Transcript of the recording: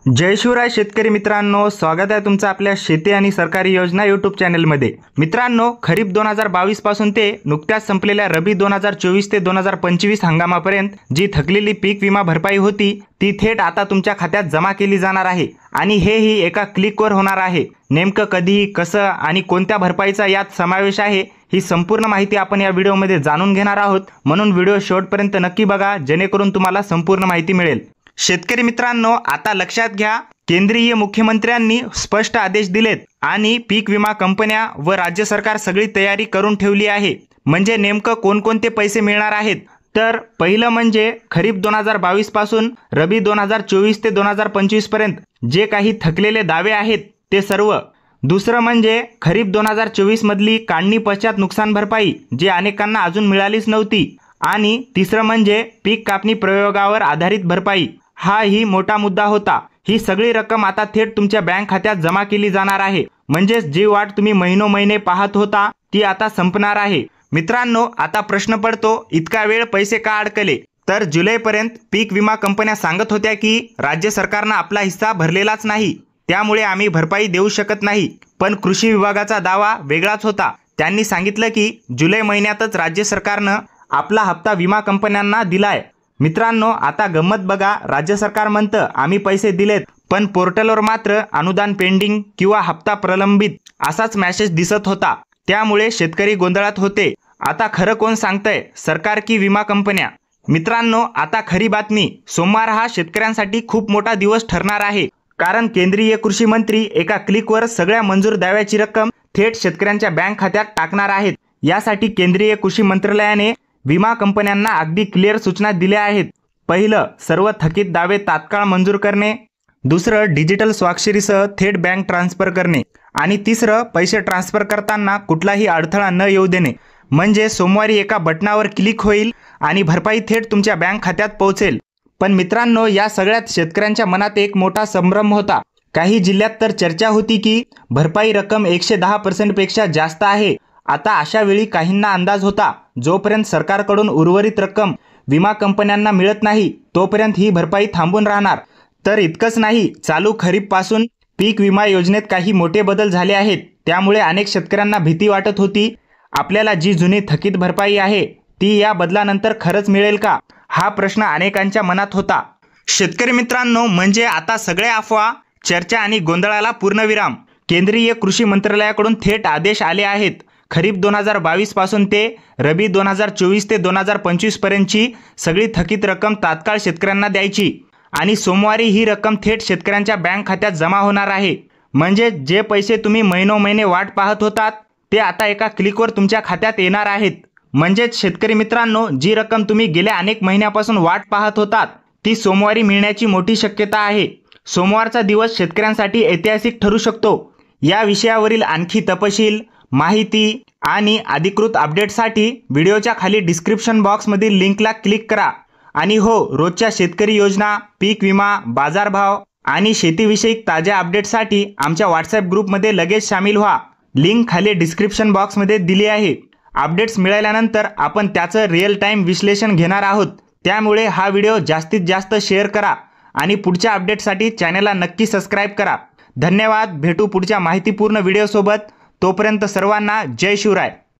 जय शिवराय शेतकरी मित्रांनो, स्वागत आहे तुमचं आपल्या शेती आणि सरकारी योजना यूट्यूब चॅनलमध्ये। मित्रांनो, खरीप 2022 पासून ते नुकत्याच संपलेल्या रबी 2024 ते 2025 हंगामापर्यंत जी थकलेली पीक विमा भरपाई होती ती थेट आता तुमच्या खात्यात जमा केली जाणार आहे आणि हेही एका क्लिकवर होणार आहे। नेमकं कधी, कसं आणि कोणत्या भरपाईचा यात समावेश आहे ही संपूर्ण माहिती आपण या व्हिडिओमध्ये जाणून घेणार आहोत, म्हणून व्हिडिओ शेवटपर्यंत नक्की बघा जेणेकरून तुम्हाला संपूर्ण माहिती मिळेल। शेतकरी मित्रांनो, आता लक्षात घ्या, केंद्रीय मुख्यमंत्र्यांनी स्पष्ट आदेश दिलेत आणि पीक विमा कंपन्या व राज्य सरकार सगळी तयारी करून ठेवली आहे। म्हणजे नेमकं कोणकोणते पैसे मिळणार आहेत तर पहिलं म्हणजे खरीप 2022 पासून रबी 2024 ते 2025 पर्यंत जे काही थकलेले दावे आहेत ते सर्व। दुसरं म्हणजे खरीप 2024 मधली काढणी पश्चात नुकसान भरपाई जे अनेकांना अजून मिळालीच नव्हती। आणि तिसरं म्हणजे पीक कापणी प्रयोगावर आधारित भरपाई, हा ही मोठा मुद्दा होता। ही सगळी रक्कम आता थेट तुमच्या बँक खात्यात जमा केली जाणार आहे। म्हणजे जी वाट तुम्ही महिनोमहिने पाहत होता ती आता संपणार आहे। मित्रांनो, आता प्रश्न पडतो, इतका वेळ पैसे का अडकले? तर जुलैपर्यंत पीक विमा कंपन्या सांगत होत्या की राज्य सरकारनं आपला हिस्सा भरलेलाच नाही, त्यामुळे आम्ही भरपाई देऊ शकत नाही। पण कृषी विभागाचा दावा वेगळाच होता। त्यांनी सांगितलं की जुलै महिन्यातच राज्य सरकारनं आपला हप्ता विमा कंपन्यांना दिलाय। मित्रांनो, आता गंमत बघा, राज्य सरकार म्हणतं आम्ही पैसे दिलेत, पण पोर्टलवर मात्र अनुदान पेंडिंग किंवा हप्ता प्रलंबित असाच मेसेज दिसत होता। त्यामुळे शेतकरी गोंधळात होते। आता खरं कोण सांगतंय, सरकार की विमा कंपन्या? मित्रांनो, आता खरी बातमी, सोमवार हा शेतकऱ्यांसाठी खूप मोठा दिवस ठरणार आहे, कारण केंद्रीय कृषी मंत्री एका क्लिकवर सगळ्या मंजूर दाव्याची रक्कम थेट शेतकऱ्यांच्या बँक खात्यात टाकणार आहेत। यासाठी केंद्रीय कृषी मंत्रालयाने विमा कंपन्यांना अगदी क्लिअर सूचना दिल्या आहेत। पहिलं, सर्व थकीत दावे तात्काळ मंजूर करणे। दुसरं, डिजिटल स्वाक्षरीसह थेट बँक ट्रान्सफर करणे। आणि तिसरं, पैसे ट्रान्सफर करताना कुठलाही अडथळा न येऊ देणे। म्हणजे सोमवारी एका बटनावर क्लिक होईल आणि भरपाई थेट तुमच्या बँक खात्यात पोहोचेल। पण मित्रांनो, या सगळ्यात शेतकऱ्यांच्या मनात एक मोठा संभ्रम होता। काही जिल्ह्यात तर चर्चा होती की भरपाई रक्कम 110% पेक्षा जास्त आहे। आता अशा वेळी काहींना अंदाज होता, जोपर्यंत सरकारकडून उर्वरित रक्कम विमा कंपन्यांना मिळत नाही तोपर्यंत ही भरपाई थांबून राहणार। तर इतकंच नाही, चालू खरीप पासून पीक विमा योजनेत काही मोठे बदल झाले आहेत। त्यामुळे अनेक शेतकऱ्यांना भीती वाटत होती, आपल्याला जी जुनी थकीत भरपाई आहे ती या बदलानंतर खरंच मिळेल का, हा प्रश्न अनेकांच्या मनात होता। शेतकरी मित्रांनो, म्हणजे आता सगळ्या अफवा, चर्चा आणि गोंधळाला पूर्णविराम। केंद्रीय कृषी मंत्रालयाकडून थेट आदेश आले आहेत। खरीप 2022 पासून ते रबी 2024 ते 2025 पर्यंतची सगळी थकीत रक्कम तात्काळ शेतकऱ्यांना द्यायची आणि सोमवारी ही रक्कम थेट शेतकऱ्यांच्या बँक खात्यात जमा होणार आहे। म्हणजे जे पैसे तुम्ही महिनोमहिने वाट पाहत होतात ते आता एका क्लिकवर तुमच्या खात्यात येणार आहेत। म्हणजेच शेतकरी मित्रांनो, जी रक्कम तुम्ही गेल्या अनेक महिन्यापासून वाट पाहत होतात ती सोमवारी मिळण्याची मोठी शक्यता आहे। सोमवारचा दिवस शेतकऱ्यांसाठी ऐतिहासिक ठरू शकतो। या विषयावरील आणखी तपशील, माहिती आणि अधिकृत अपडेटसाठी व्हिडिओच्या खाली डिस्क्रिप्शन बॉक्समधील लिंकला क्लिक करा। आणि हो, रोजच्या शेतकरी योजना, पीक विमा, बाजारभाव आणि शेतीविषयक ताज्या अपडेटसाठी आमच्या व्हॉट्सॲप ग्रुपमध्ये लगेच सामील व्हा। लिंक खाली डिस्क्रिप्शन बॉक्समध्ये दिली आहे। अपडेट्स मिळाल्यानंतर आपण त्याचं रिअल टाईम विश्लेषण घेणार आहोत, त्यामुळे हा व्हिडिओ जास्तीत जास्त शेअर करा आणि पुढच्या अपडेटसाठी चॅनलला नक्की सबस्क्राईब करा। धन्यवाद, भेटू पुढच्या माहितीपूर्ण व्हिडिओसोबत। तोपर्यंत सर्वांना जय शिवराय।